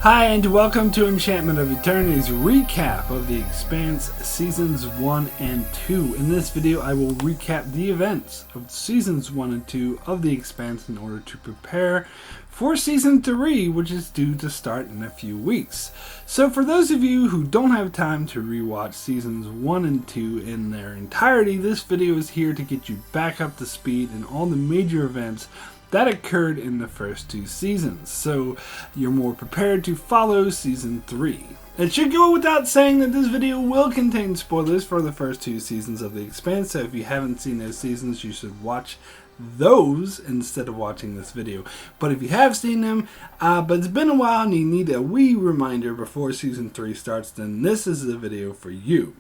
Hi, and welcome to Enchantment of Eternity's recap of the Expanse Seasons 1 and 2. In this video, I will recap the events of Seasons 1 and 2 of the Expanse in order to prepare for Season 3, which is due to start in a few weeks. So for those of you who don't have time to rewatch Seasons 1 and 2 in their entirety, this video is here to get you back up to speed in all the major events that occurred in the first two seasons, so you're more prepared to follow Season 3. It should go without saying that this video will contain spoilers for the first two seasons of The Expanse, so if you haven't seen those seasons, you should watch those instead of watching this video. But if you have seen them, but it's been a while and you need a wee reminder before Season 3 starts, then this is the video for you.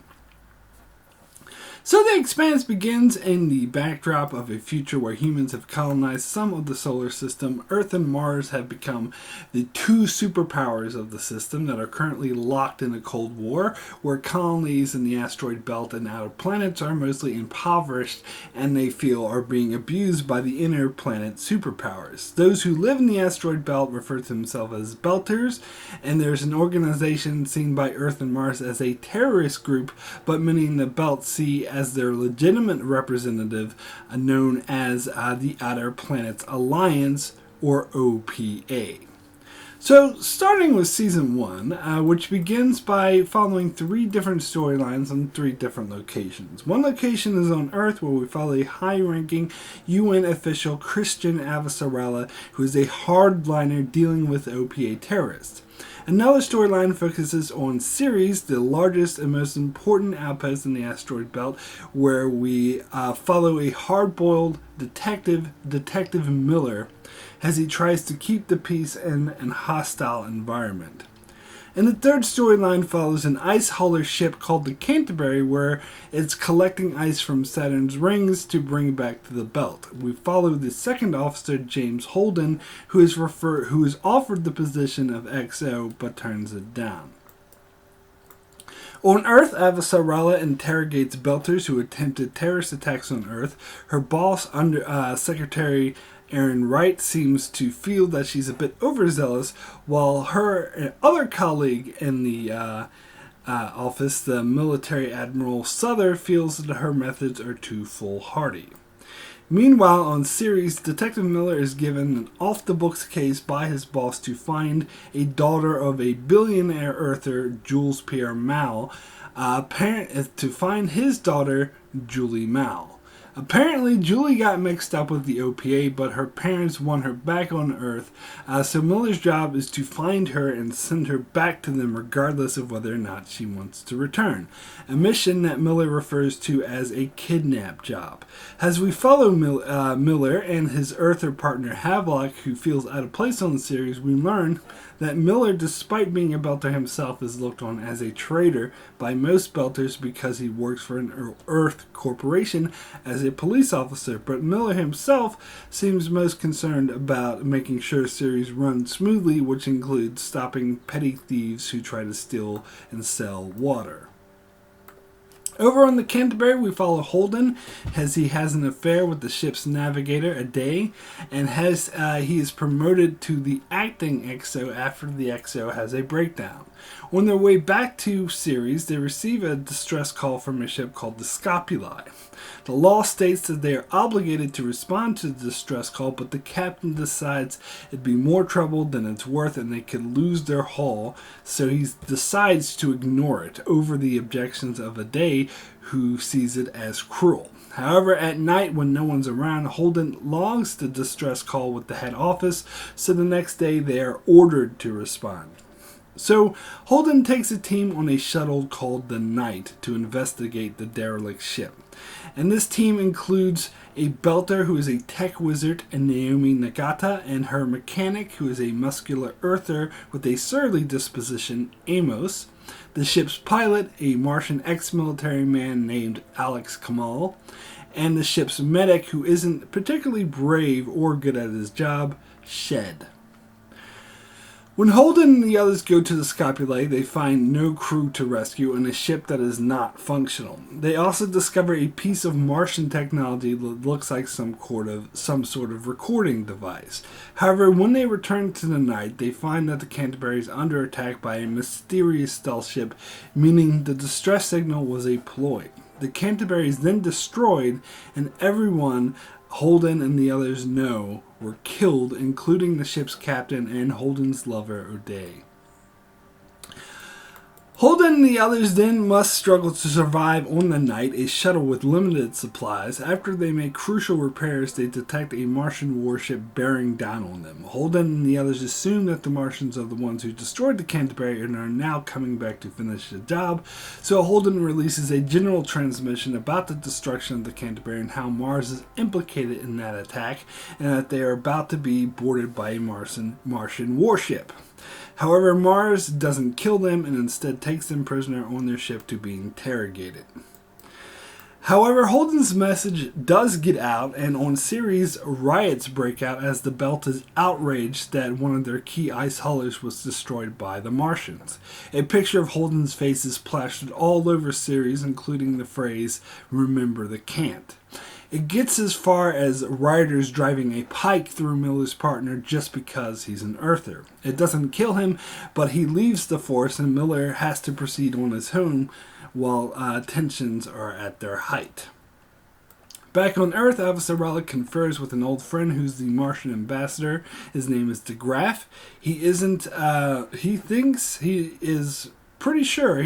So the Expanse begins in the backdrop of a future where humans have colonized some of the solar system. Earth and Mars have become the two superpowers of the system that are currently locked in a Cold War, where colonies in the asteroid belt and outer planets are mostly impoverished and they feel are being abused by the inner planet superpowers. Those who live in the asteroid belt refer to themselves as Belters, and there's an organization seen by Earth and Mars as a terrorist group, but many in the belt see as their legitimate representative known as the Outer Planets Alliance, or OPA. So starting with Season 1, which begins by following three different storylines on three different locations. One location is on Earth, where we follow a high-ranking UN official, Christian Avasarala, who is a hardliner dealing with OPA terrorists. Another storyline focuses on Ceres, the largest and most important outpost in the asteroid belt, where we follow a hard-boiled Detective Miller, as he tries to keep the peace in a hostile environment. And the third storyline follows an ice hauler ship called the Canterbury, where it's collecting ice from Saturn's rings to bring back to the belt. We follow the second officer, James Holden, who is offered the position of XO but turns it down. On Earth, Avasarala interrogates Belters who attempted terrorist attacks on Earth. Her boss, Secretary Aaron Wright, seems to feel that she's a bit overzealous, while her other colleague in the office, the military Admiral Souther, feels that her methods are too foolhardy. Meanwhile, on Ceres, Detective Miller is given an off-the-books case by his boss to find a daughter of a billionaire earther, Jules Pierre Mal, to find his daughter, Julie Mal. Apparently, Julie got mixed up with the OPA, but her parents want her back on Earth, so Miller's job is to find her and send her back to them regardless of whether or not she wants to return. A mission that Miller refers to as a kidnap job. As we follow Miller and his Earther partner Havelock, who feels out of place on the series, we learn that Miller, despite being a Belter himself, is looked on as a traitor by most Belters because he works for an Earth corporation as a police officer, but Miller himself seems most concerned about making sure Ceres runs smoothly, which includes stopping petty thieves who try to steal and sell water. Over on the Canterbury, we follow Holden as he has an affair with the ship's navigator, Ade, and he is promoted to the acting XO after the XO has a breakdown. On their way back to Ceres, they receive a distress call from a ship called the Scopuli. The law states that they are obligated to respond to the distress call, but the captain decides it'd be more trouble than it's worth and they could lose their haul, so he decides to ignore it over the objections of Ade, who sees it as cruel. However, at night when no one's around, Holden logs the distress call with the head office, so the next day they are ordered to respond. So, Holden takes a team on a shuttle called the Knight to investigate the derelict ship. And this team includes a Belter who is a tech wizard, and Naomi Nagata, and her mechanic who is a muscular earther with a surly disposition, Amos. The ship's pilot, a Martian ex-military man named Alex Kamal. And the ship's medic, who isn't particularly brave or good at his job, Shed. When Holden and the others go to the Scopulae, they find no crew to rescue and a ship that is not functional. They also discover a piece of Martian technology that looks like some sort of recording device. However, when they return to the night, they find that the Canterbury is under attack by a mysterious stealth ship, meaning the distress signal was a ploy. The Canterbury is then destroyed, and everyone Holden and the others know were killed, including the ship's captain and Holden's lover, O'Day. Holden and the others then must struggle to survive on the night, a shuttle with limited supplies. After they make crucial repairs, they detect a Martian warship bearing down on them. Holden and the others assume that the Martians are the ones who destroyed the Canterbury and are now coming back to finish the job, so Holden releases a general transmission about the destruction of the Canterbury and how Mars is implicated in that attack, and that they are about to be boarded by a Martian warship. However, Mars doesn't kill them and instead takes them prisoner on their ship to be interrogated. However, Holden's message does get out, and on Ceres, riots break out as the Belt is outraged that one of their key ice haulers was destroyed by the Martians. A picture of Holden's face is plastered all over Ceres, including the phrase, "Remember the Cant." It gets as far as rioters driving a pike through Miller's partner just because he's an Earther. It doesn't kill him, but he leaves the force and Miller has to proceed on his own while tensions are at their height. Back on Earth, Avasarala confers with an old friend who's the Martian ambassador. His name is DeGraff. He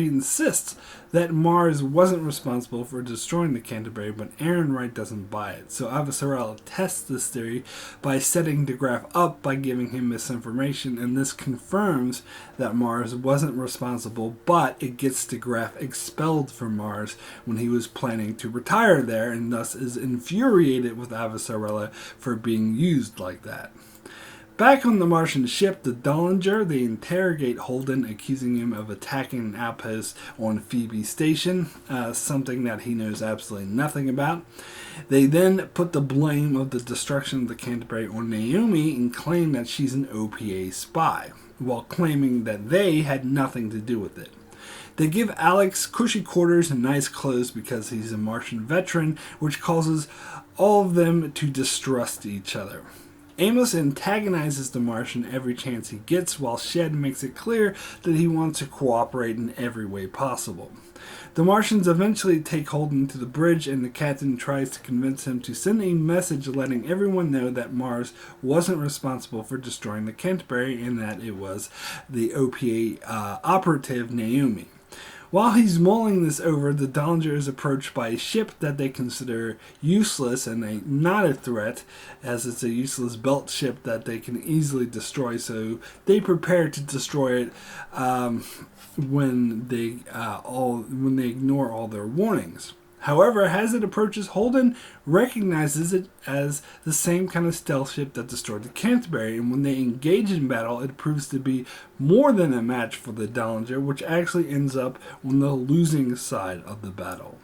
insists that Mars wasn't responsible for destroying the Canterbury, but Aaron Wright doesn't buy it. So Avasarala tests this theory by setting DeGraff up by giving him misinformation, and this confirms that Mars wasn't responsible, but it gets DeGraff expelled from Mars when he was planning to retire there, and thus is infuriated with Avasarala for being used like that. Back on the Martian ship, the Dollinger, they interrogate Holden, accusing him of attacking an outpost on Phoebe Station, something that he knows absolutely nothing about. They then put the blame of the destruction of the Canterbury on Naomi and claim that she's an OPA spy, while claiming that they had nothing to do with it. They give Alex cushy quarters and nice clothes because he's a Martian veteran, which causes all of them to distrust each other. Amos antagonizes the Martian every chance he gets, while Shed makes it clear that he wants to cooperate in every way possible. The Martians eventually take Holden to the bridge, and the captain tries to convince him to send a message letting everyone know that Mars wasn't responsible for destroying the Canterbury and that it was the OPA operative Naomi. While he's mulling this over, the Dollinger is approached by a ship that they consider useless and not a threat, as it's a useless belt ship that they can easily destroy, so they prepare to destroy it when they ignore all their warnings. However, as it approaches, Holden recognizes it as the same kind of stealth ship that destroyed the Canterbury, and when they engage in battle, it proves to be more than a match for the Dollinger, which actually ends up on the losing side of the battle.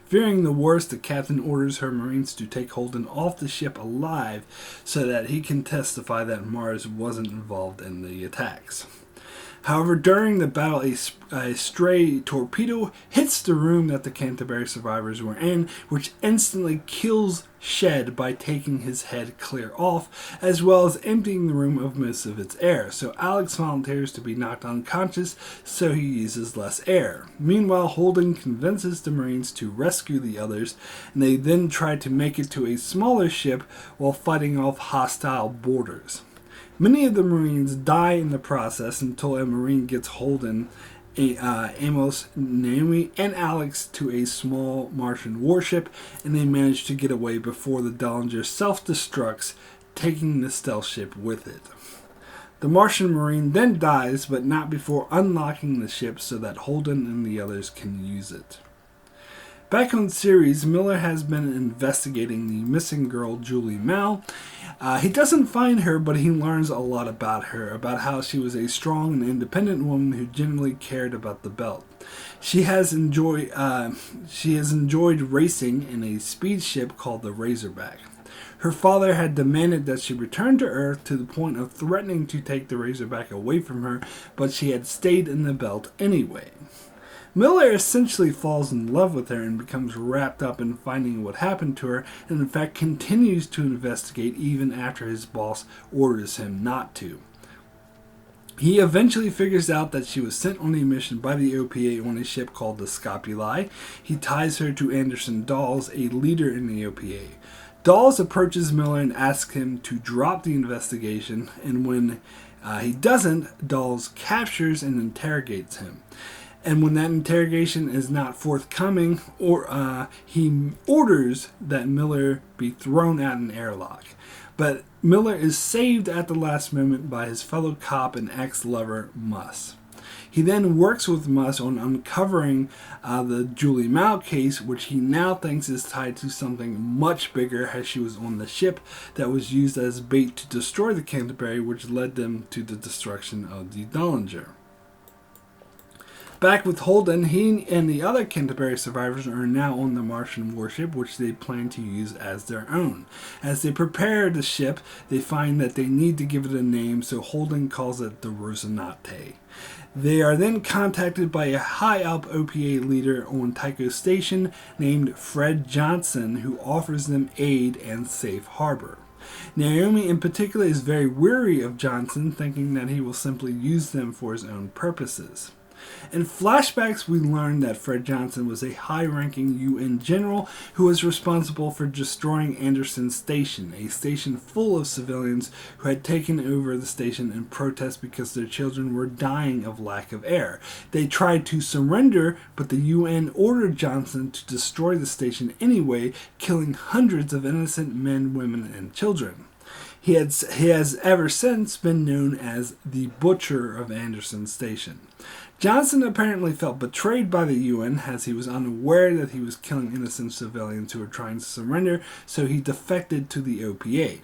Fearing the worst, the captain orders her Marines to take Holden off the ship alive so that he can testify that Mars wasn't involved in the attacks. However, during the battle, a stray torpedo hits the room that the Canterbury survivors were in, which instantly kills Shed by taking his head clear off, as well as emptying the room of most of its air. So Alex volunteers to be knocked unconscious, so he uses less air. Meanwhile, Holden convinces the Marines to rescue the others, and they then try to make it to a smaller ship while fighting off hostile boarders. Many of the Marines die in the process until a Marine gets Holden, Amos, Naomi, and Alex to a small Martian warship, and they manage to get away before the Dollinger self-destructs, taking the stealth ship with it. The Martian Marine then dies, but not before unlocking the ship so that Holden and the others can use it. Back on Ceres, Miller has been investigating the missing girl, Julie Mal. He doesn't find her, but he learns a lot about her, about how she was a strong and independent woman who genuinely cared about the belt. She has enjoyed racing in a speed ship called the Razorback. Her father had demanded that she return to Earth, to the point of threatening to take the Razorback away from her, but she had stayed in the belt anyway. Miller essentially falls in love with her and becomes wrapped up in finding what happened to her, and in fact continues to investigate even after his boss orders him not to. He eventually figures out that she was sent on a mission by the OPA on a ship called the Scopuli. He ties her to Anderson Dawes, a leader in the OPA. Dawes approaches Miller and asks him to drop the investigation, and when he doesn't, Dawes captures and interrogates him. And when that interrogation is not forthcoming, he orders that Miller be thrown at an airlock. But Miller is saved at the last moment by his fellow cop and ex-lover, Muss. He then works with Muss on uncovering the Julie Mao case, which he now thinks is tied to something much bigger, as she was on the ship that was used as bait to destroy the Canterbury, which led them to the destruction of the Dollinger. Back with Holden, he and the other Canterbury survivors are now on the Martian warship, which they plan to use as their own. As they prepare the ship, they find that they need to give it a name, so Holden calls it the Rosinante. They are then contacted by a high-up OPA leader on Tycho Station named Fred Johnson, who offers them aid and safe harbor. Naomi in particular is very weary of Johnson, thinking that he will simply use them for his own purposes. In flashbacks, we learn that Fred Johnson was a high-ranking UN general who was responsible for destroying Anderson Station, a station full of civilians who had taken over the station in protest because their children were dying of lack of air. They tried to surrender, but the UN ordered Johnson to destroy the station anyway, killing hundreds of innocent men, women, and children. He has ever since been known as the Butcher of Anderson Station. Johnson apparently felt betrayed by the UN, as he was unaware that he was killing innocent civilians who were trying to surrender, so he defected to the OPA.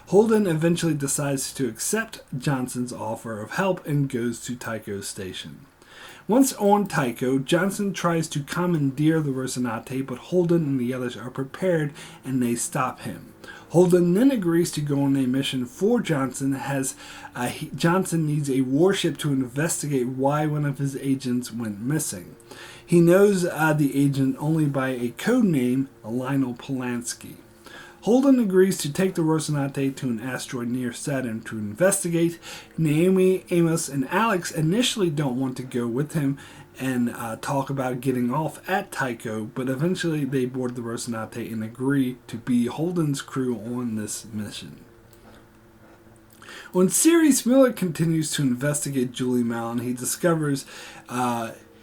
Holden eventually decides to accept Johnson's offer of help and goes to Tycho Station. Once on Tycho, Johnson tries to commandeer the Rosinante, but Holden and the others are prepared and they stop him. Holden then agrees to go on a mission for Johnson, as Johnson needs a warship to investigate why one of his agents went missing. He knows the agent only by a code name, Lionel Polanski. Holden agrees to take the Rosinante to an asteroid near Saturn to investigate. Naomi, Amos, and Alex initially don't want to go with him and talk about getting off at Tycho, but eventually they board the Rosinante and agree to be Holden's crew on this mission. On Ceres, Miller continues to investigate Julie Mao, and he discovers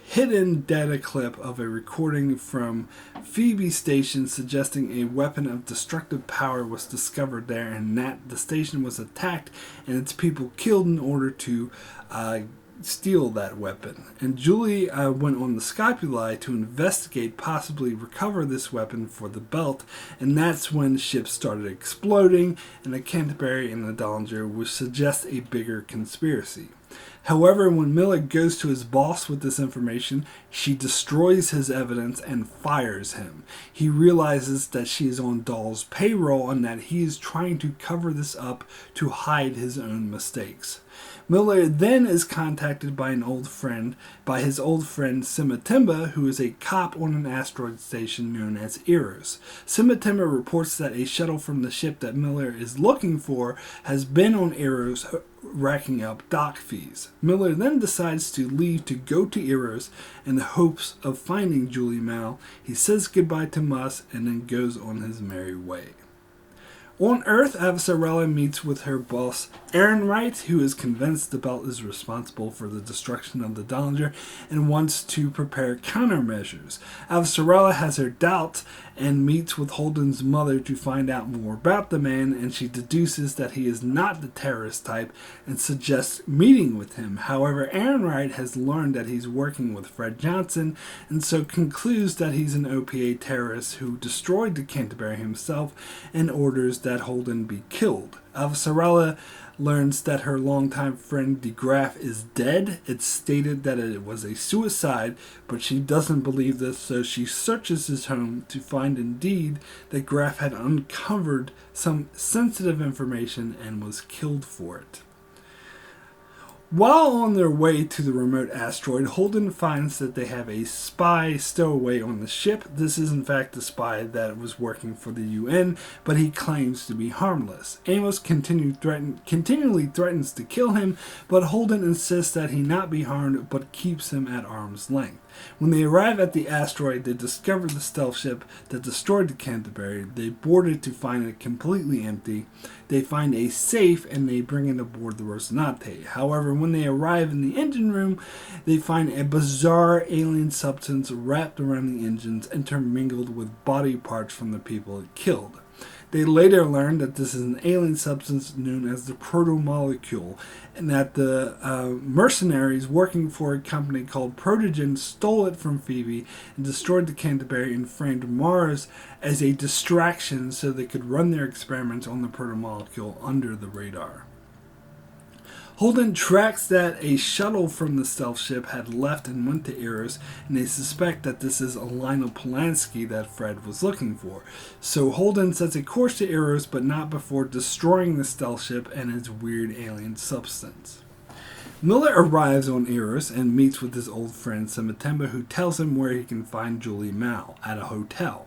hidden data clip of a recording from Phoebe Station suggesting a weapon of destructive power was discovered there, and that the station was attacked and its people killed in order to steal that weapon. And Julie went on the Scopuli to investigate, possibly recover this weapon for the belt, and that's when ships started exploding and the Canterbury and the Dollinger, which suggests a bigger conspiracy. However, when Miller goes to his boss with this information, she destroys his evidence and fires him. He realizes that she is on Dahl's payroll and that he is trying to cover this up to hide his own mistakes. Miller then is contacted by his old friend Simatimba, who is a cop on an asteroid station known as Eros. Simatimba reports that a shuttle from the ship that Miller is looking for has been on Eros, racking up dock fees. Miller then decides to leave to go to Eros in the hopes of finding Julie Mao. He says goodbye to Muss and then goes on his merry way. On Earth, Avasarala meets with her boss, Ehrenreich, who is convinced the belt is responsible for the destruction of the Dollinger and wants to prepare countermeasures. Avasarala has her doubts and meets with Holden's mother to find out more about the man, and she deduces that he is not the terrorist type and suggests meeting with him. However, Ehrenreich has learned that he's working with Fred Johnson, and so concludes that he's an OPA terrorist who destroyed the Canterbury himself and orders that Holden be killed. Avasarala learns that her longtime friend DeGraff is dead. It's stated that it was a suicide, but she doesn't believe this, so she searches his home to find indeed that Graff had uncovered some sensitive information and was killed for it. While on their way to the remote asteroid, Holden finds that they have a spy stowaway on the ship. This is in fact the spy that was working for the UN, but he claims to be harmless. Amos continually threatens to kill him, but Holden insists that he not be harmed, but keeps him at arm's length. When they arrive at the asteroid, they discover the stealth ship that destroyed the Canterbury. They board it to find it completely empty. They find a safe and they bring it aboard the Rosinante. However, when they arrive in the engine room, they find a bizarre alien substance wrapped around the engines, intermingled with body parts from the people it killed. They later learn that this is an alien substance known as the proto-molecule, and that the mercenaries working for a company called Protogen stole it from Phoebe and destroyed the Canterbury and framed Mars as a distraction so they could run their experiments on the proto-molecule under the radar. Holden tracks that a shuttle from the stealth ship had left and went to Eros, and they suspect that this is Lionel Polanski that Fred was looking for. So Holden sets a course to Eros, but not before destroying the stealth ship and its weird alien substance. Miller arrives on Eros and meets with his old friend Samatemba, who tells him where he can find Julie Mao, at a hotel.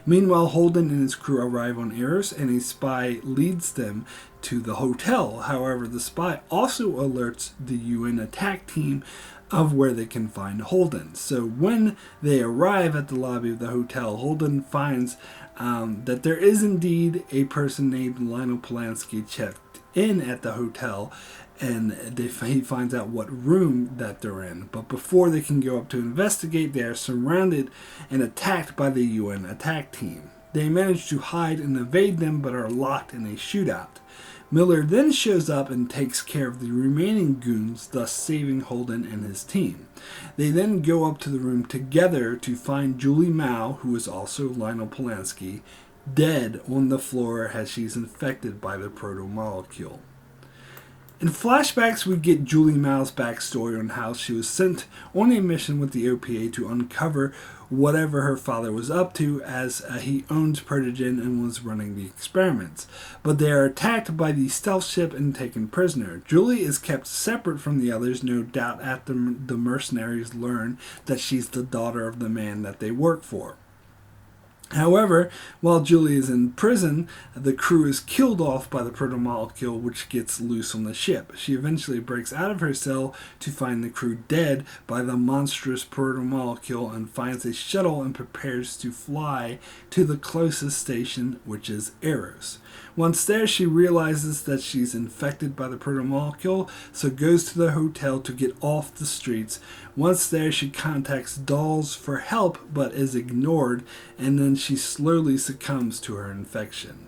Meanwhile, Holden and his crew arrive on Eros, and a spy leads them to the hotel. However, the spy also alerts the UN attack team of where they can find Holden. So when they arrive at the lobby of the hotel, Holden finds that there is indeed a person named Lionel Polanski checked in at the hotel, and he finds out what room that they're in. But before they can go up to investigate, they are surrounded and attacked by the UN attack team. They manage to hide and evade them, but are locked in a shootout. Miller then shows up and takes care of the remaining goons, thus saving Holden and his team. They then go up to the room together to find Julie Mao, who is also Lionel Polanski, dead on the floor as she's infected by the proto-molecule. In flashbacks, we get Julie Mao's backstory on how she was sent on a mission with the OPA to uncover whatever her father was up to, as he owns Protogen and was running the experiments. But they are attacked by the stealth ship and taken prisoner. Julie is kept separate from the others, no doubt after the mercenaries learn that she's the daughter of the man that they work for. However, while Julie is in prison, the crew is killed off by the proto-molecule, which gets loose on the ship. She eventually breaks out of her cell to find the crew dead by the monstrous proto-molecule and finds a shuttle and prepares to fly to the closest station, which is Eros. Once there, she realizes that she's infected by the proto-molecule, so goes to the hotel to get off the streets. Once there, she contacts Dolls for help, but is ignored, and then she slowly succumbs to her infection.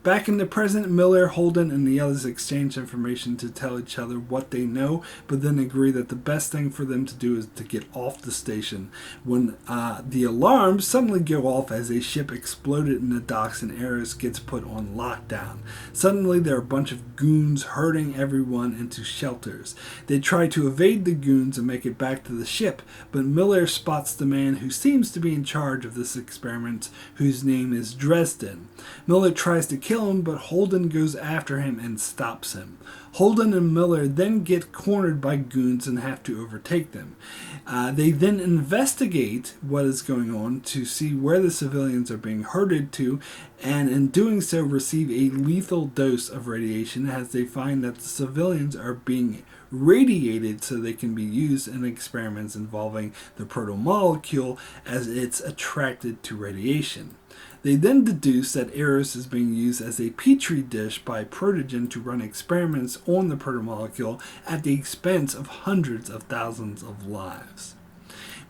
Back in the present, Miller, Holden, and the others exchange information to tell each other what they know, but then agree that the best thing for them to do is to get off the station. When the alarms suddenly go off as a ship exploded in the docks and Eros gets put on lockdown. Suddenly, there are a bunch of goons herding everyone into shelters. They try to evade the goons and make it back to the ship, but Miller spots the man who seems to be in charge of this experiment, whose name is Dresden. Miller tries to kill him, but Holden goes after him and stops him. Holden and Miller then get cornered by goons and have to overtake them. They then investigate what is going on to see where the civilians are being herded to, and in doing so receive a lethal dose of radiation, as they find that the civilians are being radiated so they can be used in experiments involving the proto-molecule, as it's attracted to radiation. They then deduce that Eros is being used as a petri dish by Protogen to run experiments on the protomolecule at the expense of hundreds of thousands of lives.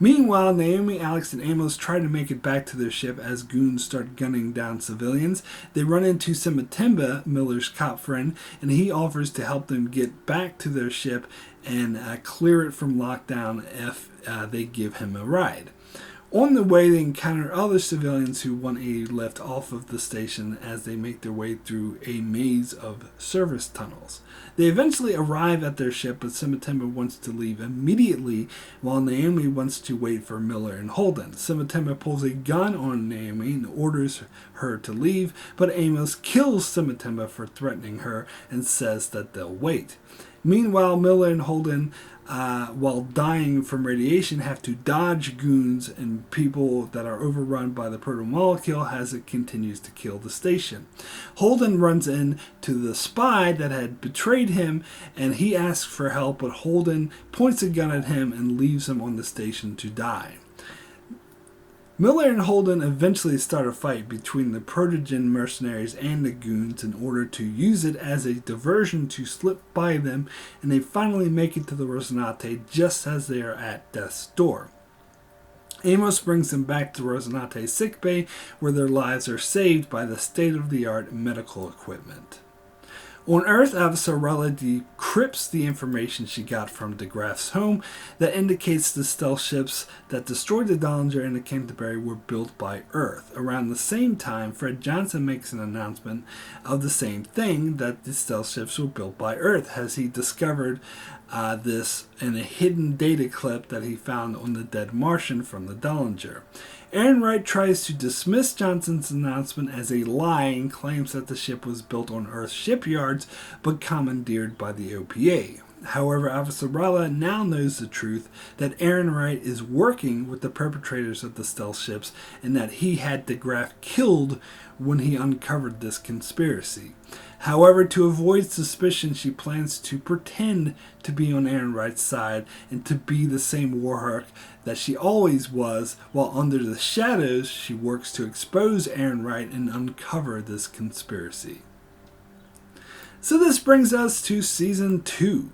Meanwhile, Naomi, Alex, and Amos try to make it back to their ship as goons start gunning down civilians. They run into Samatemba, Miller's cop friend, and he offers to help them get back to their ship and clear it from lockdown if they give him a ride. On the way, they encounter other civilians who want a lift off of the station as they make their way through a maze of service tunnels. They eventually arrive at their ship, but Simatemba wants to leave immediately, while Naomi wants to wait for Miller and Holden. Simatemba pulls a gun on Naomi and orders her to leave, but Amos kills Simatemba for threatening her and says that they'll wait. Meanwhile, Miller and Holden, while dying from radiation, have to dodge goons and people that are overrun by the protomolecule as it continues to kill the station. Holden runs into the spy that had betrayed him, and he asks for help, but Holden points a gun at him and leaves him on the station to die. Miller and Holden eventually start a fight between the Protogen mercenaries and the goons in order to use it as a diversion to slip by them, and they finally make it to the Rosinante just as they are at death's door. Amos brings them back to Rosinate's sickbay, where their lives are saved by the state-of-the-art medical equipment. On Earth, Avasarala decrypts the information she got from de Graaf's home that indicates the stealth ships that destroyed the Dollinger and the Canterbury were built by Earth. Around the same time, Fred Johnson makes an announcement of the same thing, that the stealth ships were built by Earth, as he discovered this in a hidden data clip that he found on the dead Martian from the Dollinger. Aaron Wright tries to dismiss Johnson's announcement as a lie and claims that the ship was built on Earth's shipyards but commandeered by the OPA. However, Avasarala now knows the truth, that Aaron Wright is working with the perpetrators of the stealth ships and that he had de Graaf killed when he uncovered this conspiracy. However, to avoid suspicion, she plans to pretend to be on Aaron Wright's side and to be the same warhawk that she always was, while under the shadows she works to expose Aaron Wright and uncover this conspiracy. So this brings us to Season 2.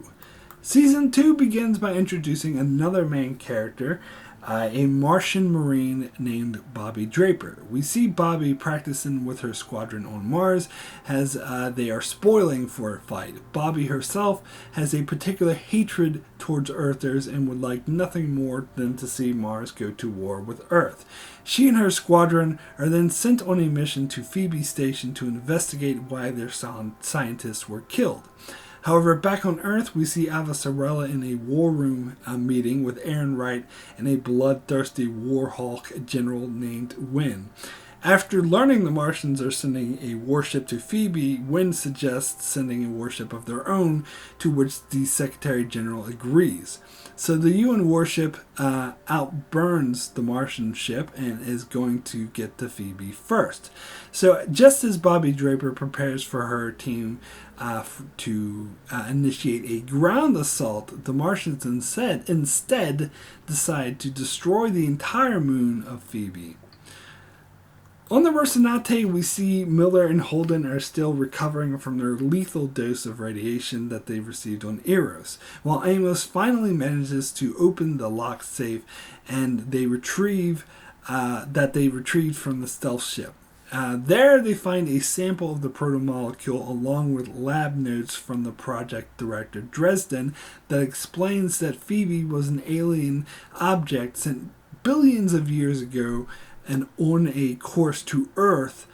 Season 2 begins by introducing another main character, a Martian Marine named Bobby Draper. We see Bobby practicing with her squadron on Mars as they are spoiling for a fight. Bobby herself has a particular hatred towards Earthers and would like nothing more than to see Mars go to war with Earth. She and her squadron are then sent on a mission to Phoebe Station to investigate why their scientists were killed. However, back on Earth, we see Avasarala in a war room meeting with Aaron Wright and a bloodthirsty warhawk general named Wynn. After learning the Martians are sending a warship to Phoebe, Wynn suggests sending a warship of their own, to which the Secretary General agrees. So the UN warship outburns the Martian ship and is going to get to Phoebe first. So just as Bobby Draper prepares for her team to initiate a ground assault, the Martians instead decide to destroy the entire moon of Phoebe. On the Rosinante, we see Miller and Holden are still recovering from their lethal dose of radiation that they received on Eros, while Amos finally manages to open the locked safe and they retrieved from the stealth ship. There they find a sample of the protomolecule along with lab notes from the project director Dresden that explains that Phoebe was an alien object sent billions of years ago and on a course to Earth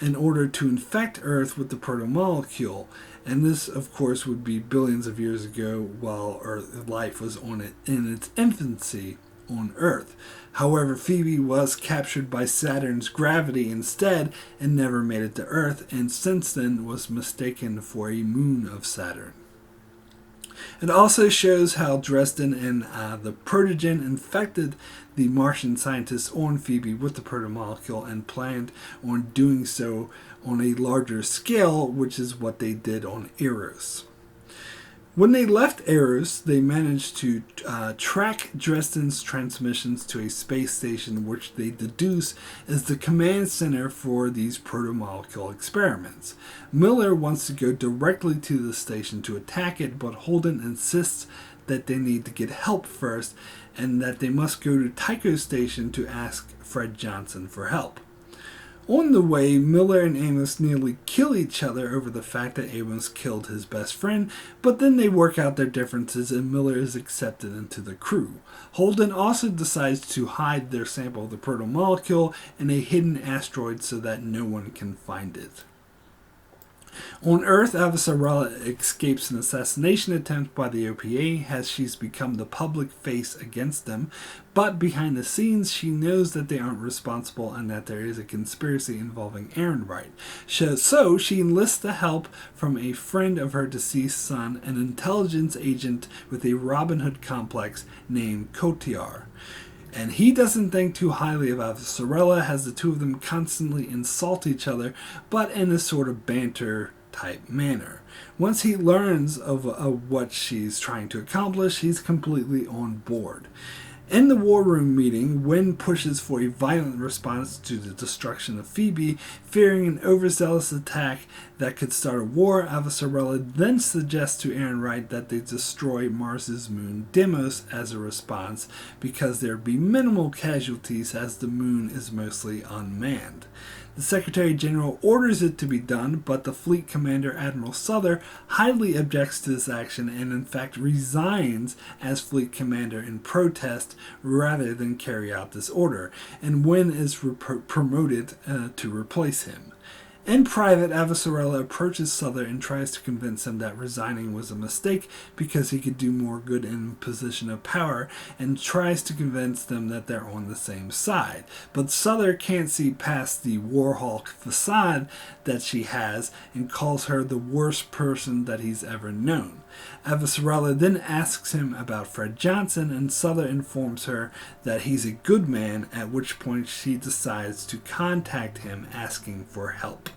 in order to infect Earth with the protomolecule. And this, of course, would be billions of years ago while life was in its infancy on Earth. However, Phoebe was captured by Saturn's gravity instead and never made it to Earth, and since then was mistaken for a moon of Saturn. It also shows how Dresden and the Protogen infected the Martian scientists on Phoebe with the protomolecule and planned on doing so on a larger scale, which is what they did on Eros. When they left Eros, they managed to track Dresden's transmissions to a space station, which they deduce is the command center for these protomolecule experiments. Miller wants to go directly to the station to attack it, but Holden insists that they need to get help first and that they must go to Tycho Station to ask Fred Johnson for help. On the way, Miller and Amos nearly kill each other over the fact that Amos killed his best friend, but then they work out their differences and Miller is accepted into the crew. Holden also decides to hide their sample of the protomolecule in a hidden asteroid so that no one can find it. On Earth, Avasarala escapes an assassination attempt by the OPA as she's become the public face against them, but behind the scenes she knows that they aren't responsible and that there is a conspiracy involving Ehrenreich. So she enlists the help from a friend of her deceased son, an intelligence agent with a Robin Hood complex named Cotillard. And he doesn't think too highly of Avasarala as the two of them constantly insult each other, but in a sort of banter type manner. Once he learns of what she's trying to accomplish, he's completely on board. In the war room meeting, Wynn pushes for a violent response to the destruction of Phoebe, fearing an overzealous attack that could start a war. Avasarala then suggests to Ehrenreich that they destroy Mars's moon Deimos as a response, because there would be minimal casualties as the moon is mostly unmanned. The Secretary General orders it to be done, but the fleet commander, Admiral Souther, highly objects to this action and in fact resigns as fleet commander in protest rather than carry out this order, and Wynn is promoted to replace him. In private, Avasarala approaches Souther and tries to convince him that resigning was a mistake because he could do more good in a position of power, and tries to convince them that they're on the same side. But Souther can't see past the Warhawk facade that she has and calls her the worst person that he's ever known. Avasarala then asks him about Fred Johnson, and Souther informs her that he's a good man, at which point she decides to contact him asking for help.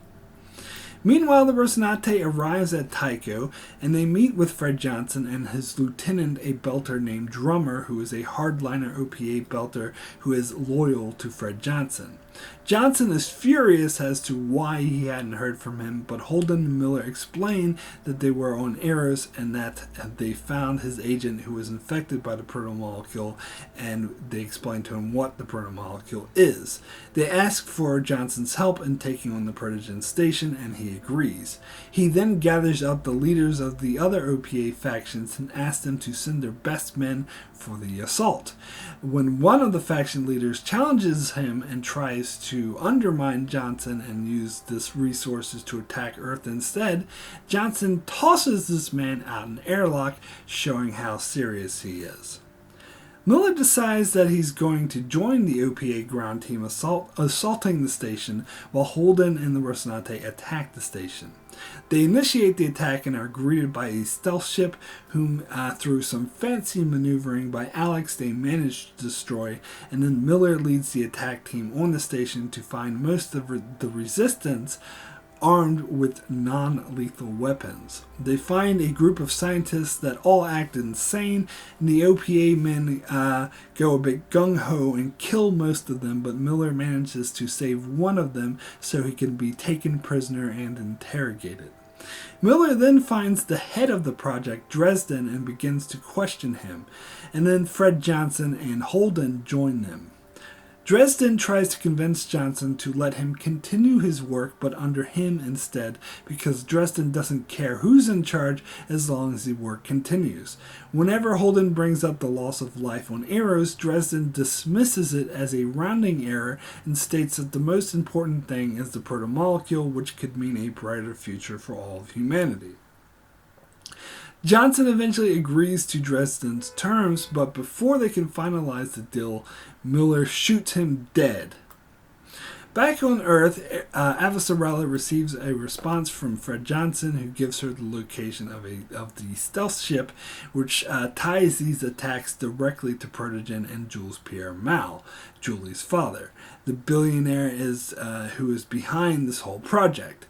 Meanwhile, the Rocinante arrives at Tycho, and they meet with Fred Johnson and his lieutenant, a belter named Drummer, who is a hardliner OPA belter who is loyal to Fred Johnson. Johnson is furious as to why he hadn't heard from him, but Holden and Miller explain that they were on Eros and that they found his agent who was infected by the protomolecule, and they explain to him what the protomolecule is. They ask for Johnson's help in taking on the Protogen station, and he agrees. He then gathers up the leaders of the other OPA factions and asks them to send their best men for the assault. When one of the faction leaders challenges him and tries to undermine Johnson and use this resources to attack Earth instead, Johnson tosses this man out an airlock, showing how serious he is. Miller decides that he's going to join the OPA ground team assaulting the station, while Holden and the Rocinante attack the station. They initiate the attack and are greeted by a stealth ship, whom through some fancy maneuvering by Alex they manage to destroy, and then Miller leads the attack team on the station to find most of the resistance armed with non-lethal weapons. They find a group of scientists that all act insane, and the OPA men go a bit gung-ho and kill most of them, but Miller manages to save one of them so he can be taken prisoner and interrogated. Miller then finds the head of the project, Dresden, and begins to question him, and then Fred Johnson and Holden join them. Dresden tries to convince Johnson to let him continue his work, but under him instead, because Dresden doesn't care who's in charge as long as the work continues. Whenever Holden brings up the loss of life on Eros, Dresden dismisses it as a rounding error and states that the most important thing is the protomolecule, which could mean a brighter future for all of humanity. Johnson eventually agrees to Dresden's terms, but before they can finalize the deal, Miller shoots him dead. Back on Earth, Avasarala receives a response from Fred Johnson, who gives her the location of the stealth ship, which ties these attacks directly to Protogen and Jules Pierre Mal, Julie's father. The billionaire who is behind this whole project.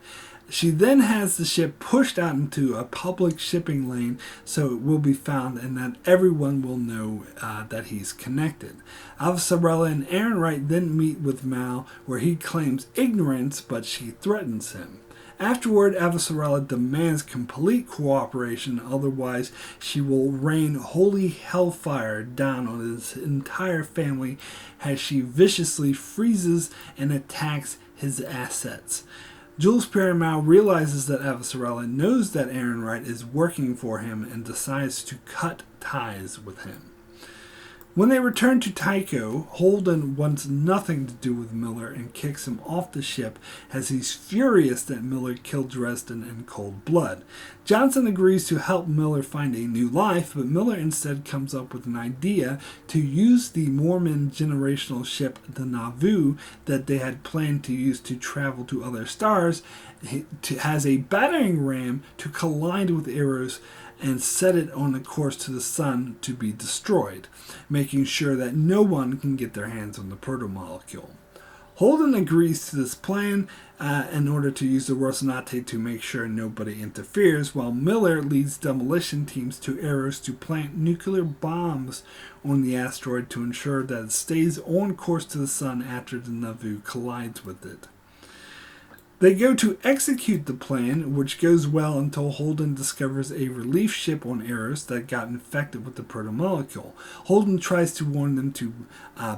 She then has the ship pushed out into a public shipping lane so it will be found and that everyone will know that he's connected. Avasarala and Ehrenreich then meet with Mal, where he claims ignorance, but she threatens him. Afterward, Avasarala demands complete cooperation, otherwise she will rain holy hellfire down on his entire family as she viciously freezes and attacks his assets. Jules Paramount realizes that Avasarala knows that Aaron Wright is working for him and decides to cut ties with him. When they return to Tycho, Holden wants nothing to do with Miller and kicks him off the ship as he's furious that Miller killed Dresden in cold blood. Johnson agrees to help Miller find a new life, but Miller instead comes up with an idea to use the Mormon generational ship, the Nauvoo, that they had planned to use to travel to other stars, as a battering ram to collide with Eros and set it on a course to the sun to be destroyed, making sure that no one can get their hands on the protomolecule. Holden agrees to this plan in order to use the Rocinante to make sure nobody interferes, while Miller leads demolition teams to Eros to plant nuclear bombs on the asteroid to ensure that it stays on course to the sun after the Nauvoo collides with it. They go to execute the plan, which goes well until Holden discovers a relief ship on Eros that got infected with the protomolecule. Holden tries to warn them to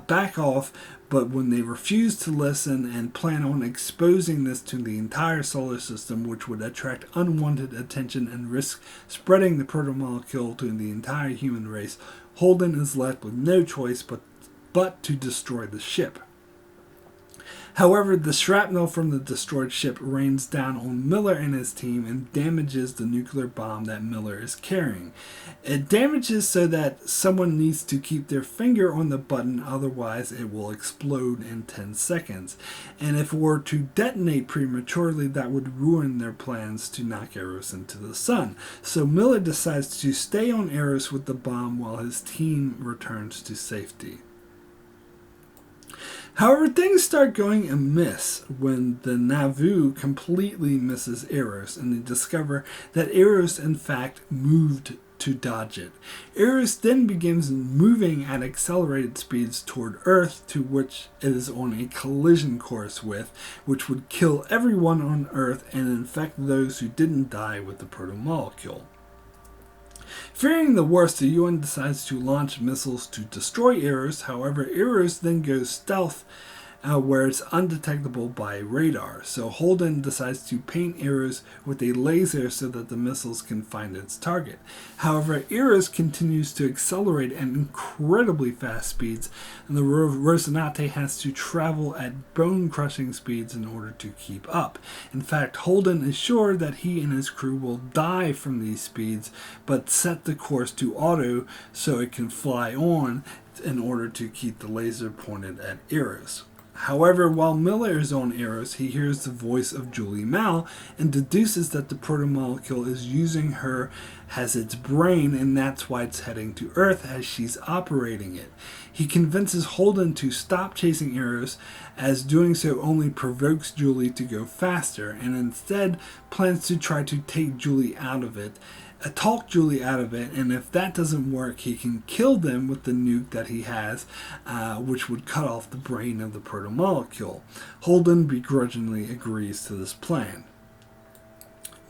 back off, but when they refuse to listen and plan on exposing this to the entire solar system, which would attract unwanted attention and risk spreading the protomolecule to the entire human race, Holden is left with no choice but to destroy the ship. However, the shrapnel from the destroyed ship rains down on Miller and his team and damages the nuclear bomb that Miller is carrying. It damages so that someone needs to keep their finger on the button, otherwise it will explode in 10 seconds. And if it were to detonate prematurely, that would ruin their plans to knock Eros into the sun. So Miller decides to stay on Eros with the bomb while his team returns to safety. However, things start going amiss when the Nauvoo completely misses Eros, and they discover that Eros, in fact, moved to dodge it. Eros then begins moving at accelerated speeds toward Earth, to which it is on a collision course with, which would kill everyone on Earth and infect those who didn't die with the protomolecule. Fearing the worst, the UN decides to launch missiles to destroy Eros. However, Eros then goes stealth, where it's undetectable by radar. So Holden decides to paint Eros with a laser so that the missiles can find its target. However, Eros continues to accelerate at incredibly fast speeds, and the Rocinante has to travel at bone-crushing speeds in order to keep up. In fact, Holden is sure that he and his crew will die from these speeds, but set the course to auto so it can fly on in order to keep the laser pointed at Eros. However, while Miller is on Eros, he hears the voice of Julie Mal and deduces that the protomolecule is using her as its brain, and that's why it's heading to Earth as she's operating it. He convinces Holden to stop chasing Eros, as doing so only provokes Julie to go faster, and instead plans to try to take Julie out of it. Talk Julie out of it, and if that doesn't work, he can kill them with the nuke that he has, which would cut off the brain of the protomolecule. Holden begrudgingly agrees to this plan.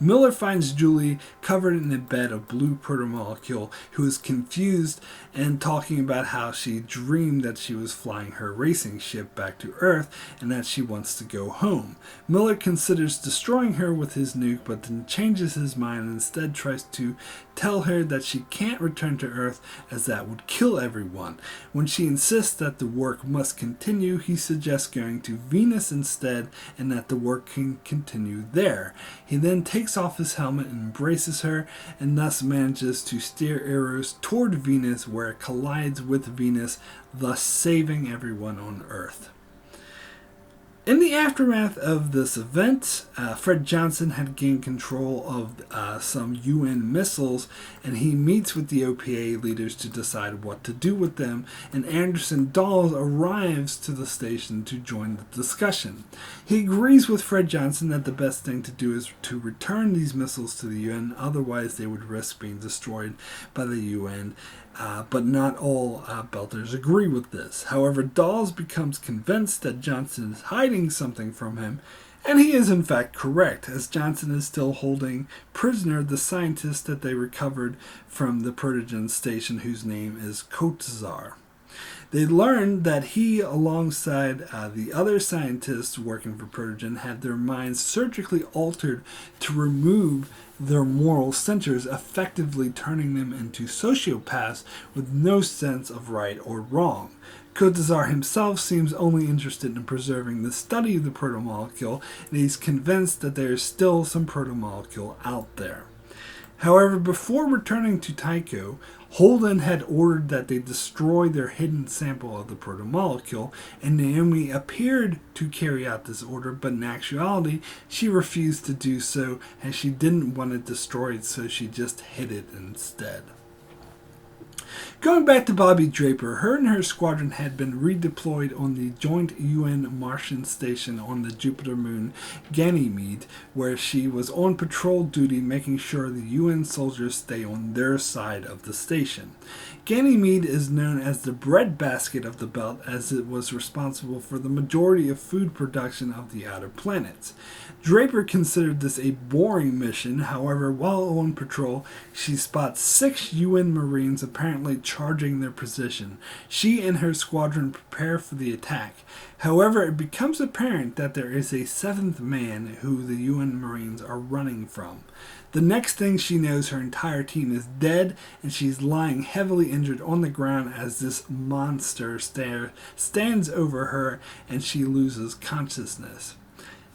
Miller finds Julie covered in a bed of blue protomolecule, who is confused and talking about how she dreamed that she was flying her racing ship back to Earth and that she wants to go home. Miller considers destroying her with his nuke, but then changes his mind and instead tries to tell her that she can't return to Earth as that would kill everyone. When she insists that the work must continue, he suggests going to Venus instead and that the work can continue there. He then takes off his helmet and embraces her, and thus manages to steer Eros toward Venus, where it collides with Venus, thus saving everyone on Earth. In the aftermath of this event, Fred Johnson had gained control of some UN missiles, and he meets with the OPA leaders to decide what to do with them, and Anderson Dawes arrives to the station to join the discussion. He agrees with Fred Johnson that the best thing to do is to return these missiles to the UN, otherwise they would risk being destroyed by the UN. But not all Belters agree with this. However, Dawes becomes convinced that Johnson is hiding something from him, and he is in fact correct, as Johnson is still holding prisoner the scientist that they recovered from the Protogen station, whose name is Kotzar. They learned that he, alongside the other scientists working for Protogen, had their minds surgically altered to remove their moral centers, effectively turning them into sociopaths with no sense of right or wrong. Kotazar himself seems only interested in preserving the study of the protomolecule, and he's convinced that there is still some protomolecule out there. However, before returning to Tycho, Holden had ordered that they destroy their hidden sample of the protomolecule, and Naomi appeared to carry out this order, but in actuality, she refused to do so, as she didn't want it destroyed, so she just hid it instead. Going back to Bobby Draper, her and her squadron had been redeployed on the joint UN-Martian station on the Jupiter moon Ganymede, where she was on patrol duty making sure the UN soldiers stay on their side of the station. Ganymede is known as the breadbasket of the belt, as it was responsible for the majority of food production of the outer planets. Draper considered this a boring mission. However, while on patrol, she spots 6 UN Marines apparently charging their position. She and her squadron prepare for the attack. However, it becomes apparent that there is a 7th man who the UN Marines are running from. The next thing she knows, her entire team is dead, and she's lying heavily injured on the ground as this monster stands over her and she loses consciousness.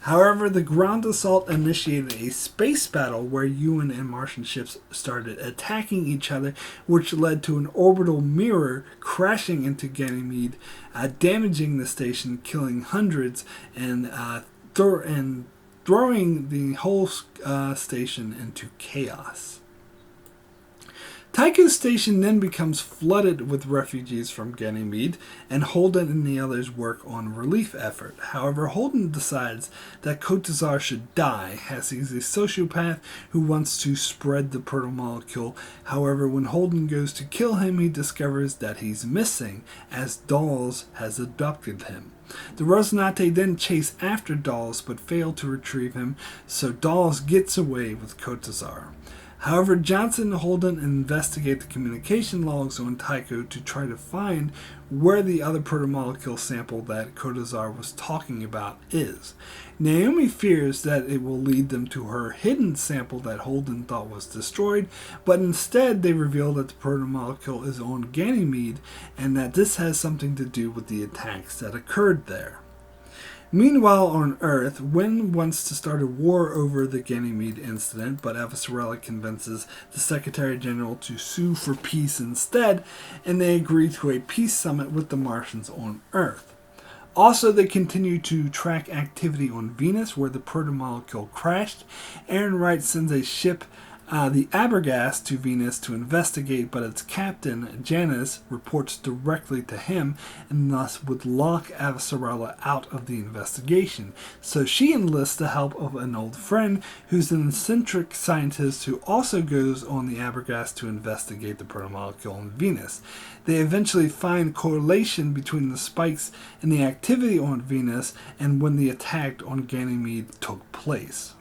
However, the ground assault initiated a space battle where UN and Martian ships started attacking each other, which led to an orbital mirror crashing into Ganymede, damaging the station, killing hundreds, and throwing the whole station into chaos. Tycho's station then becomes flooded with refugees from Ganymede, and Holden and the others work on a relief effort. However, Holden decides that Kotazar should die, as he's a sociopath who wants to spread the protomolecule. However, when Holden goes to kill him, he discovers that he's missing, as Dawes has abducted him. The Rosinante then chase after Dawes, but fail to retrieve him, so Dawes gets away with Kotazar. However, Johnson and Holden investigate the communication logs on Tycho to try to find where the other protomolecule sample that Kotazar was talking about is. Naomi fears that it will lead them to her hidden sample that Holden thought was destroyed, but instead they reveal that the protomolecule is on Ganymede and that this has something to do with the attacks that occurred there. Meanwhile, on Earth, Wynne wants to start a war over the Ganymede incident, but Avasarala convinces the Secretary General to sue for peace instead, and they agree to a peace summit with the Martians on Earth. Also, they continue to track activity on Venus, where the protomolecule crashed. Aaron Wright sends a ship, the Abergast, to Venus to investigate, but its captain, Janus, reports directly to him and thus would lock Avasarala out of the investigation. So she enlists the help of an old friend who's an eccentric scientist who also goes on the Abergast to investigate the protomolecule on Venus. They eventually find correlation between the spikes and the activity on Venus and when the attack on Ganymede took place.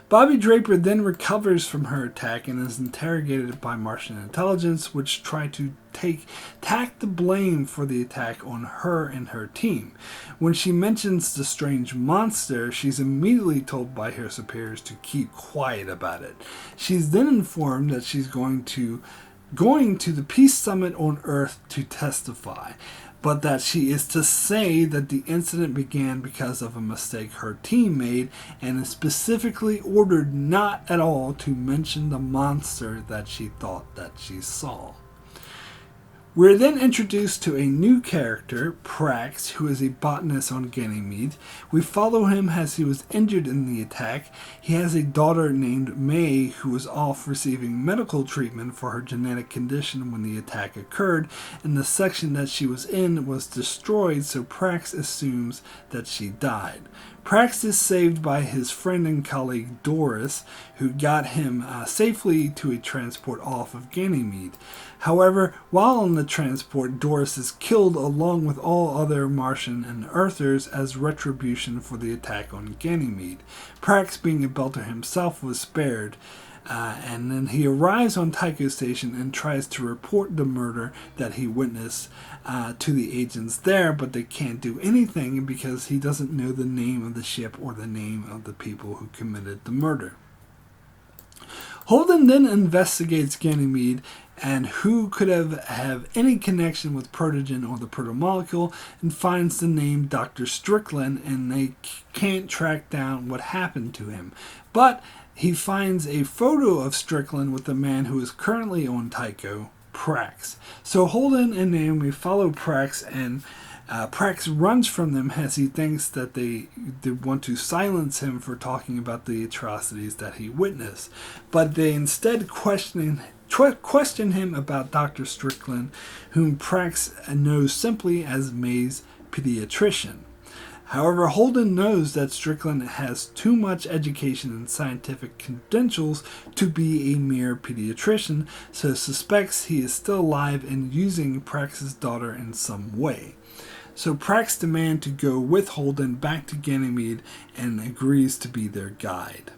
Bobby Draper then recovers from her attack and is interrogated by Martian intelligence, which try to tack the blame for the attack on her and her team. When she mentions the strange monster, she's immediately told by her superiors to keep quiet about it. She's then informed that she's going to the peace summit on Earth to testify, but that she is to say that the incident began because of a mistake her team made, and is specifically ordered not at all to mention the monster that she thought that she saw. We're then introduced to a new character, Prax, who is a botanist on Ganymede. We follow him as he was injured in the attack. He has a daughter named May who was off receiving medical treatment for her genetic condition when the attack occurred, and the section that she was in was destroyed, so Prax assumes that she died. Prax is saved by his friend and colleague Doris, who got him safely to a transport off of Ganymede. However, while on the transport, Doris is killed along with all other Martian and Earthers as retribution for the attack on Ganymede. Prax, being a Belter himself, was spared. And then he arrives on Tycho Station and tries to report the murder that he witnessed to the agents there, but they can't do anything because he doesn't know the name of the ship or the name of the people who committed the murder. Holden then investigates Ganymede and who could have any connection with protogen or the protomolecule, and finds the name Dr. Strickland, and they can't track down what happened to him. But he finds a photo of Strickland with a man who is currently on Tycho, Prax. So Holden and Naomi follow Prax, and Prax runs from them as he thinks that they want to silence him for talking about the atrocities that he witnessed. But they instead question him about Dr. Strickland, whom Prax knows simply as May's pediatrician. However, Holden knows that Strickland has too much education and scientific credentials to be a mere pediatrician, so suspects he is still alive and using Prax's daughter in some way. So Prax demands to go with Holden back to Ganymede and agrees to be their guide.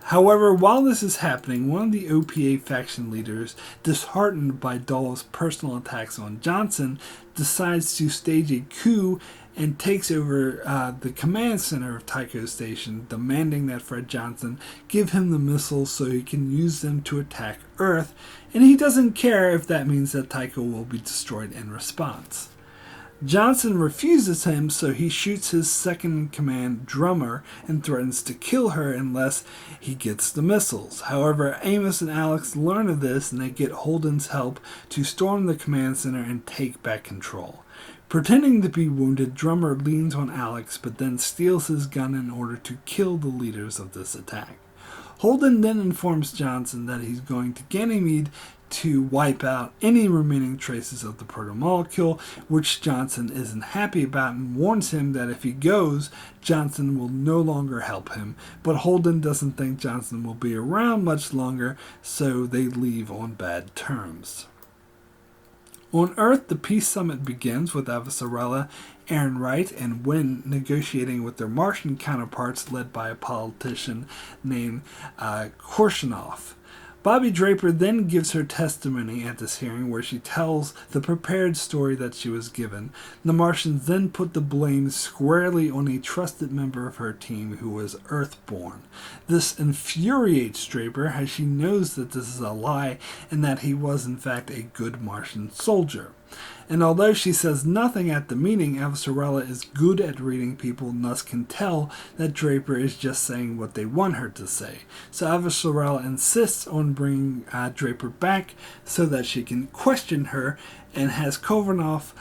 However, while this is happening, one of the OPA faction leaders, disheartened by Dahl's personal attacks on Johnson, decides to stage a coup and takes over the command center of Tycho Station, demanding that Fred Johnson give him the missiles so he can use them to attack Earth, and he doesn't care if that means that Tycho will be destroyed in response. Johnson refuses him, so he shoots his second-in-command, Drummer, and threatens to kill her unless he gets the missiles. However, Amos and Alex learn of this, and they get Holden's help to storm the command center and take back control. Pretending to be wounded, Drummer leans on Alex, but then steals his gun in order to kill the leaders of this attack. Holden then informs Johnson that he's going to Ganymede to wipe out any remaining traces of the protomolecule, which Johnson isn't happy about and warns him that if he goes, Johnson will no longer help him. But Holden doesn't think Johnson will be around much longer, so they leave on bad terms. On Earth, the peace summit begins with Avasarala, Aaron Wright, and Wynn negotiating with their Martian counterparts led by a politician named Korshunov. Bobby Draper then gives her testimony at this hearing where she tells the prepared story that she was given. The Martians then put the blame squarely on a trusted member of her team who was Earthborn. This infuriates Draper as she knows that this is a lie and that he was in fact a good Martian soldier. And although she says nothing at the meeting, Avasarala is good at reading people and thus can tell that Draper is just saying what they want her to say. So Avasarala insists on bringing Draper back so that she can question her, and has Korshunov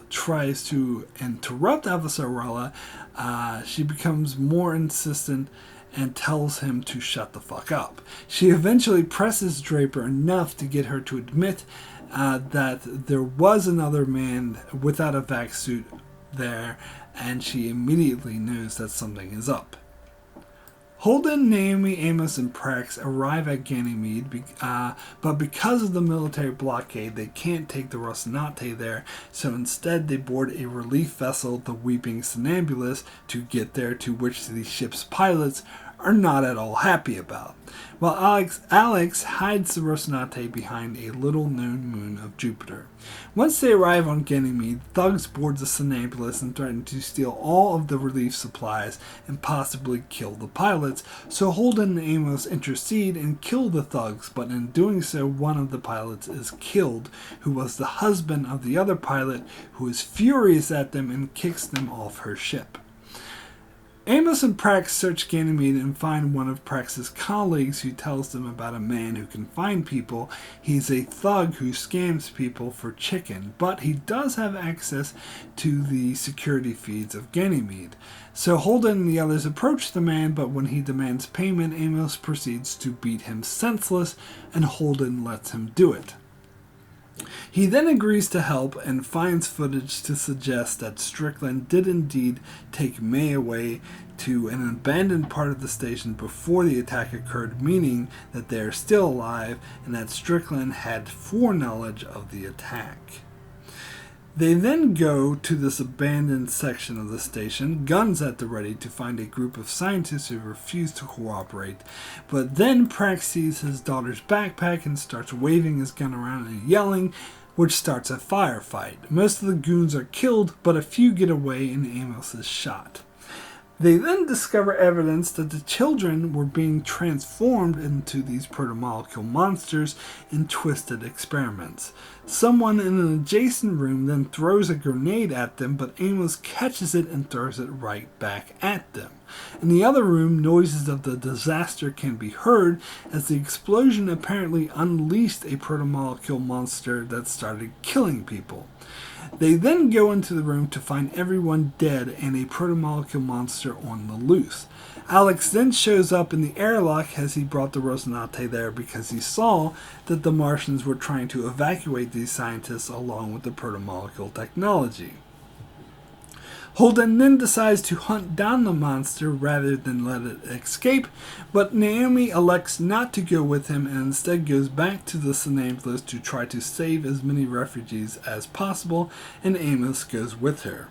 tries to interrupt Avasarala, she becomes more insistent and tells him to shut the fuck up. She eventually presses Draper enough to get her to admit that there was another man without a vac suit there, and she immediately knows that something is up. Holden, Naomi, Amos, and Prax arrive at Ganymede, but because of the military blockade, they can't take the Rocinante there, so instead they board a relief vessel, the Weeping Somnambulist, to get there, to which the ship's pilots are not at all happy about. While Alex hides the Rocinante behind a little-known moon of Jupiter. Once they arrive on Ganymede, thugs board the Somnambulist and threaten to steal all of the relief supplies and possibly kill the pilots, so Holden and Amos intercede and kill the thugs, but in doing so, one of the pilots is killed, who was the husband of the other pilot, who is furious at them and kicks them off her ship. Amos and Prax search Ganymede and find one of Prax's colleagues who tells them about a man who can find people. He's a thug who scams people for chicken, but he does have access to the security feeds of Ganymede. So Holden and the others approach the man, but when he demands payment, Amos proceeds to beat him senseless, and Holden lets him do it. He then agrees to help and finds footage to suggest that Strickland did indeed take May away to an abandoned part of the station before the attack occurred, meaning that they are still alive and that Strickland had foreknowledge of the attack. They then go to this abandoned section of the station, guns at the ready, to find a group of scientists who refuse to cooperate. But then Prax sees his daughter's backpack and starts waving his gun around and yelling, which starts a firefight. Most of the goons are killed, but a few get away and Amos is shot. They then discover evidence that the children were being transformed into these protomolecule monsters in twisted experiments. Someone in an adjacent room then throws a grenade at them, but Amos catches it and throws it right back at them. In the other room, noises of the disaster can be heard as the explosion apparently unleashed a protomolecule monster that started killing people. They then go into the room to find everyone dead and a protomolecule monster on the loose. Alex then shows up in the airlock as he brought the Rosinante there because he saw that the Martians were trying to evacuate these scientists along with the protomolecule technology. Holden then decides to hunt down the monster rather than let it escape, but Naomi elects not to go with him and instead goes back to the Somnambulous to try to save as many refugees as possible, and Amos goes with her.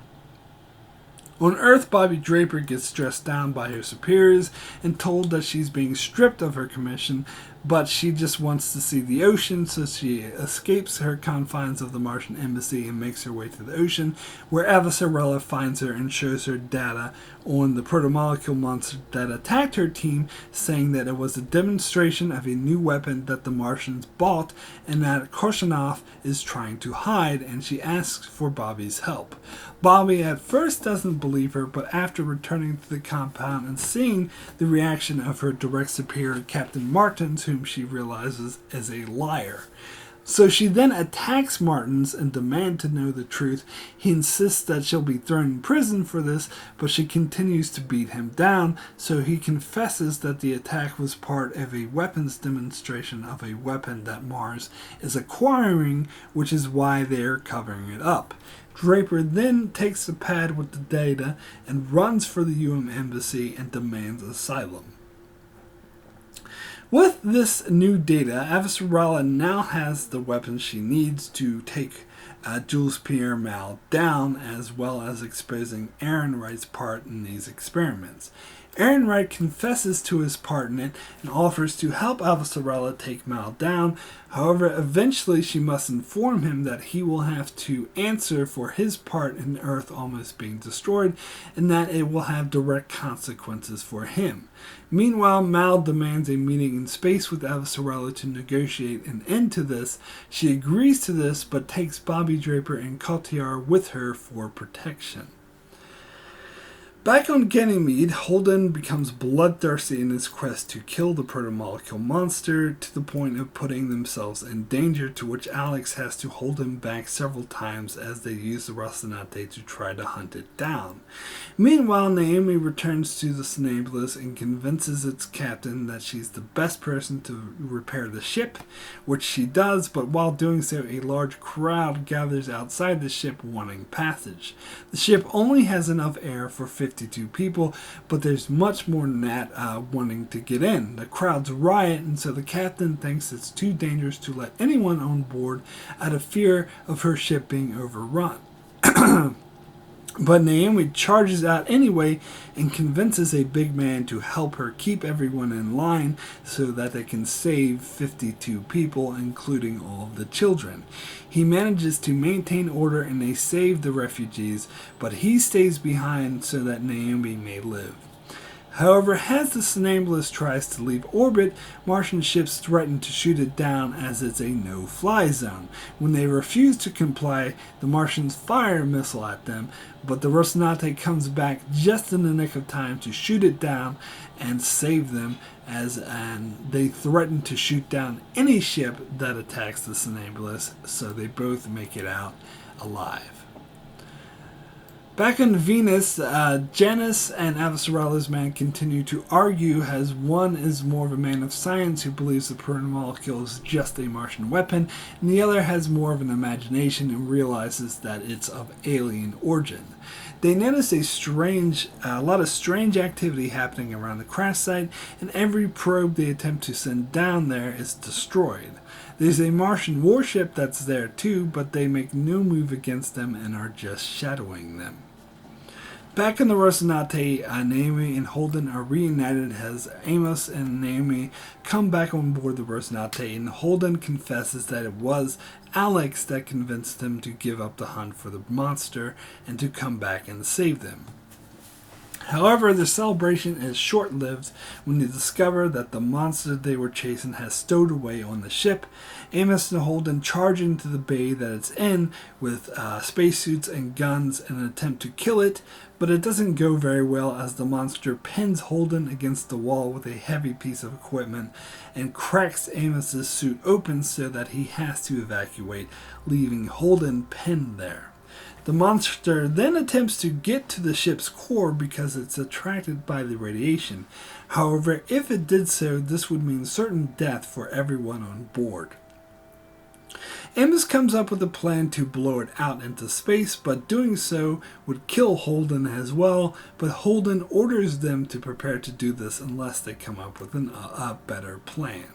On Earth, Bobby Draper gets dressed down by her superiors and told that she's being stripped of her commission, but she just wants to see the ocean, so she escapes her confines of the Martian embassy and makes her way to the ocean, where Avasarala finds her and shows her data on the protomolecule monster that attacked her team, saying that it was a demonstration of a new weapon that the Martians bought and that Korshunov is trying to hide, and she asks for Bobby's help. Bobby at first doesn't believe her, but after returning to the compound and seeing the reaction of her direct superior, Captain Martins, whom she realizes is a liar. So she then attacks Martins and demands to know the truth. He insists that she'll be thrown in prison for this, but she continues to beat him down, so he confesses that the attack was part of a weapons demonstration of a weapon that Mars is acquiring, which is why they're covering it up. Draper then takes the pad with the data and runs for the embassy and demands asylum. With this new data, Avasarala now has the weapons she needs to take Jules Pierre Mal down, as well as exposing Aaron Wright's part in these experiments. Aaron Wright confesses to his part in it and offers to help Avasarala take Mal down. However, eventually she must inform him that he will have to answer for his part in Earth almost being destroyed, and that it will have direct consequences for him. Meanwhile, Mal demands a meeting in space with Avasarala to negotiate an end to this. She agrees to this, but takes Bobby Draper and Cotillard with her for protection. Back on Ganymede, Holden becomes bloodthirsty in his quest to kill the protomolecule monster to the point of putting themselves in danger, to which Alex has to hold him back several times as they use the Rocinante to try to hunt it down. Meanwhile, Naomi returns to the Somnambulous and convinces its captain that she's the best person to repair the ship, which she does, but while doing so, a large crowd gathers outside the ship wanting passage. The ship only has enough air for 52 people, but there's much more than that wanting to get in. The crowds riot, and so the captain thinks it's too dangerous to let anyone on board out of fear of her ship being overrun. But Naomi charges out anyway and convinces a big man to help her keep everyone in line so that they can save 52 people, including all of the children. He manages to maintain order and they save the refugees, but he stays behind so that Naomi may live. However, as the Somnambulous tries to leave orbit, Martian ships threaten to shoot it down as it's a no-fly zone. When they refuse to comply, the Martians fire a missile at them, but the Rocinante comes back just in the nick of time to shoot it down and save them, and they threaten to shoot down any ship that attacks the Somnambulous, so they both make it out alive. Back on Venus, Janice and Avasarala's man continue to argue, as one is more of a man of science who believes the protomolecule is just a Martian weapon, and the other has more of an imagination and realizes that it's of alien origin. They notice a lot of strange activity happening around the crash site, and every probe they attempt to send down there is destroyed. There's a Martian warship that's there too, but they make no move against them and are just shadowing them. Back in the Rocinante, Naomi and Holden are reunited as Amos and Naomi come back on board the Rocinante, and Holden confesses that it was Alex that convinced him to give up the hunt for the monster and to come back and save them. However, the celebration is short-lived when they discover that the monster they were chasing has stowed away on the ship. Amos and Holden charge into the bay that it's in with spacesuits and guns in an attempt to kill it, but it doesn't go very well as the monster pins Holden against the wall with a heavy piece of equipment and cracks Amos's suit open so that he has to evacuate, leaving Holden pinned there. The monster then attempts to get to the ship's core because it's attracted by the radiation. However, if it did so, this would mean certain death for everyone on board. Amos comes up with a plan to blow it out into space, but doing so would kill Holden as well, but Holden orders them to prepare to do this unless they come up with a better plan.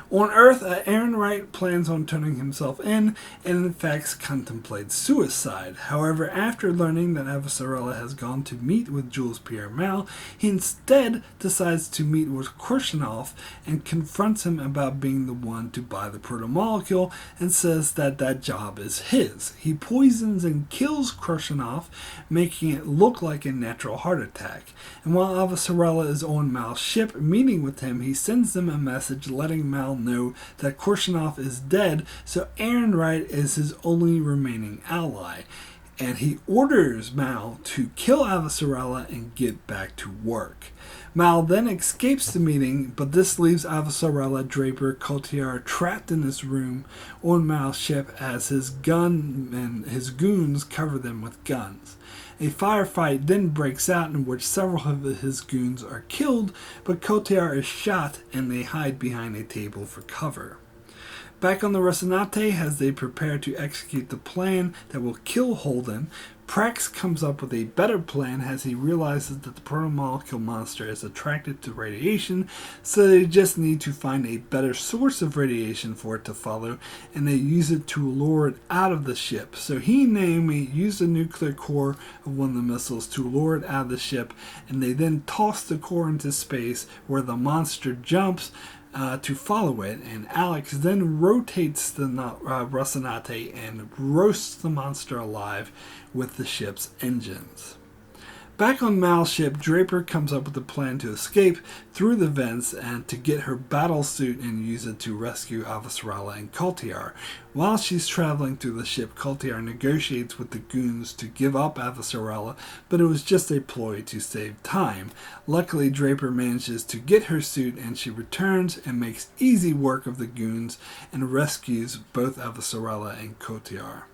On Earth, Aaron Wright plans on turning himself in and in fact contemplates suicide. However, after learning that Avasarala has gone to meet with Jules Pierre Mal, he instead decides to meet with Korshunov and confronts him about being the one to buy the protomolecule and says that that job is his. He poisons and kills Korshunov, making it look like a natural heart attack. And while Avasarala is on Mal's ship meeting with him, he sends them a message letting Mal know that Korshunov is dead, so Aaron Wright is his only remaining ally, and he orders Mal to kill Avasarala and get back to work. Mal then escapes the meeting, but this leaves Avasarala, Draper, Cotillard trapped in this room on Mal's ship as his gun and his goons cover them with guns. A firefight then breaks out in which several of his goons are killed, but Cotillard is shot and they hide behind a table for cover. Back on the Rocinante, as they prepare to execute the plan that will kill Holden, Prax comes up with a better plan as he realizes that the protomolecule monster is attracted to radiation, so they just need to find a better source of radiation for it to follow, and they use it to lure it out of the ship. So he and Naomi use the nuclear core of one of the missiles to lure it out of the ship, and they then toss the core into space where the monster jumps to follow it, and Alex then rotates the Rocinante and roasts the monster alive with the ship's engines. Back on Mal's ship, Draper comes up with a plan to escape through the vents and to get her battle suit and use it to rescue Avasarala and Cotillard. While she's traveling through the ship, Cotillard negotiates with the goons to give up Avasarala, but it was just a ploy to save time. Luckily, Draper manages to get her suit and she returns and makes easy work of the goons and rescues both Avasarala and Cotillard.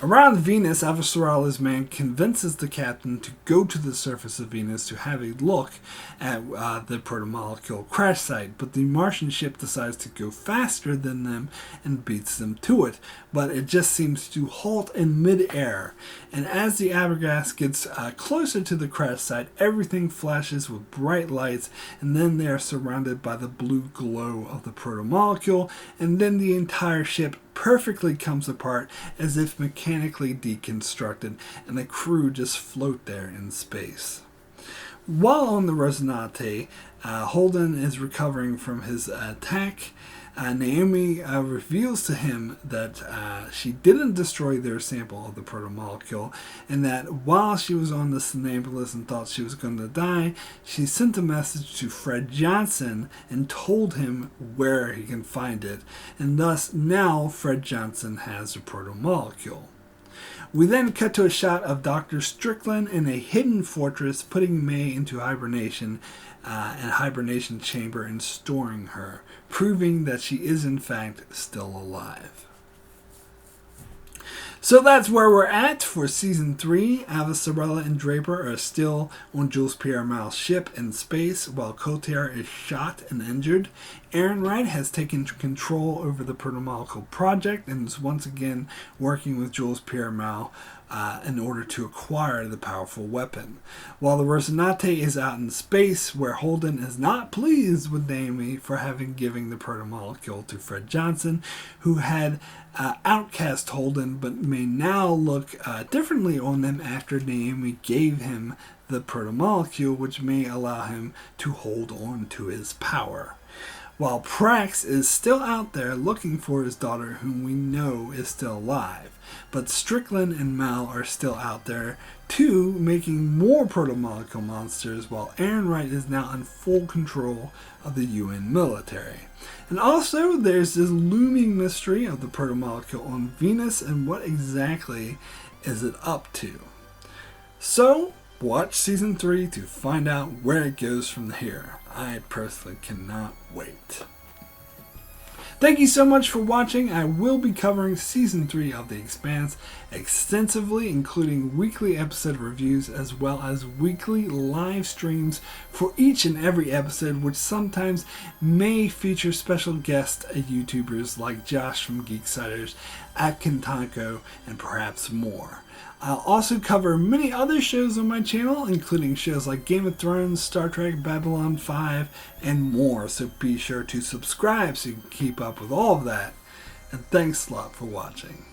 Around Venus, Avasarala's man convinces the captain to go to the surface of Venus to have a look at the protomolecule crash site, but the Martian ship decides to go faster than them and beats them to it, but it just seems to halt in mid-air. And as the Abergast gets closer to the crash site, everything flashes with bright lights, and then they are surrounded by the blue glow of the protomolecule, and then the entire ship perfectly comes apart as if mechanically deconstructed, and the crew just float there in space. While on the Rocinante, Holden is recovering from his attack. Naomi reveals to him that she didn't destroy their sample of the protomolecule, and that while she was on the Somnambulist and thought she was going to die, she sent a message to Fred Johnson and told him where he can find it, and thus now Fred Johnson has the protomolecule. We then cut to a shot of Dr. Strickland in a hidden fortress putting May into hibernation, and hibernation chamber and storing her, proving that she is in fact still alive. So that's where we're at for Season 3. Avasarala and Draper are still on Jules Pierre Mal's ship in space while Cotillard is shot and injured. Aaron Wright has taken control over the Protomolecule Project and is once again working with Jules Pierre Mal in order to acquire the powerful weapon. While the Rosinante is out in space, where Holden is not pleased with Naomi for having given the protomolecule to Fred Johnson, who had outcast Holden but may now look differently on them after Naomi gave him the protomolecule, which may allow him to hold on to his power. While Prax is still out there looking for his daughter, whom we know is still alive. But Strickland and Mal are still out there too, making more protomolecule monsters, while Aaron Wright is now in full control of the UN military. And also, there's this looming mystery of the protomolecule on Venus and what exactly is it up to. So, watch Season 3 to find out where it goes from here. I personally cannot wait. Thank you so much for watching. I will be covering Season 3 of The Expanse extensively, including weekly episode reviews as well as weekly live streams for each and every episode, which sometimes may feature special guest YouTubers like Josh from Geeksiders, Akintanko, and perhaps more. I'll also cover many other shows on my channel, including shows like Game of Thrones, Star Trek, Babylon 5, and more, so be sure to subscribe so you can keep up with all of that. And thanks a lot for watching.